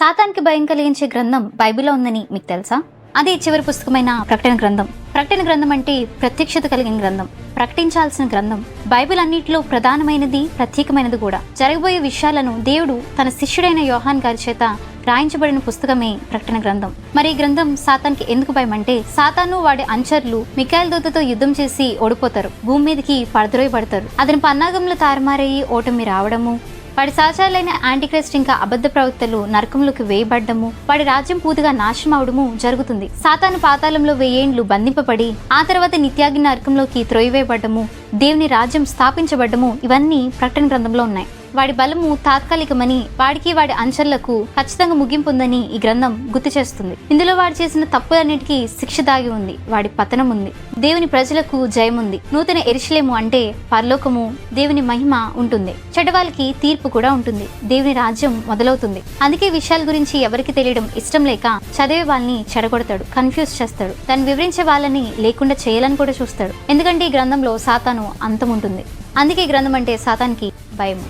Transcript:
సాతానికి భయం కలిగించే గ్రంథం బైబిల్లో ఉందని మీకు తెలుసా? అది చివరి పుస్తకమైన ప్రకటన గ్రంథం. ప్రకటన గ్రంథం అంటే ప్రత్యక్షత కలిగిన గ్రంథం, ప్రకటించాల్సిన గ్రంథం. బైబిల్ అన్నిటిలో ప్రధానమైనది, ప్రత్యేకమైనది కూడా. జరగబోయే విషయాలను దేవుడు తన శిష్యుడైన యోహాన్ గారి చేత రాయించబడిన పుస్తకమే ప్రకటన గ్రంథం. మరి ఈ గ్రంథం సాతానికి ఎందుకు భయం అంటే, సాతాను వాడి అనుచరులు మిఖాయేలు దూతతో యుద్ధం చేసి ఓడిపోతారు, భూమి మీదకి పడతారు. అతని పన్నాగంలో తారుమారయ్యి ఓటమి రావడము, వాడి సహచరులైన యాంటీక్రైస్ట్ ఇంకా అబద్ధ ప్రవక్తలు నరకంలోకి వేయబడ్డము, వాడి రాజ్యం పూర్తిగా నాశనం అవడము జరుగుతుంది. సాతాను పాతాళంలో 1000 ఏండ్లు బంధింపబడి ఆ తర్వాత నిత్యాగ్ని నరకంలోకి త్రోయివేయబడ్డము, దేవుని రాజ్యం స్థాపించబడ్డము, ఇవన్నీ ప్రకటన గ్రంథంలో ఉన్నాయి. వాడి బలము తాత్కాలికమని, వాడికి వాడి అనుచరులకు ఖచ్చితంగా ముగింపు ఉందని ఈ గ్రంథం గుర్తు చేస్తుంది. ఇందులో వాడు చేసిన తప్పులన్నిటికీ శిక్ష దాగి ఉంది, వాడి పతనం ఉంది, దేవుని ప్రజలకు జయం ఉంది, నూతన యెరూషలేము అంటే పరలోకము, దేవుని మహిమ ఉంటుంది, చెడ్డవాళ్ళకి తీర్పు కూడా ఉంటుంది, దేవుని రాజ్యం మొదలవుతుంది. అందుకే విషయాల గురించి ఎవరికి తెలియడం ఇష్టం లేక చదివే వాళ్ళని చెడగొడతాడు, కన్ఫ్యూజ్ చేస్తాడు, దాన్ని వివరించే వాళ్ళని లేకుండా చేయాలని కూడా చూస్తాడు. ఎందుకంటే ఈ గ్రంథంలో సాతాను అంతం ఉంటుంది. అందుకే ఈ గ్రంథం అంటే సాతానికి భయం.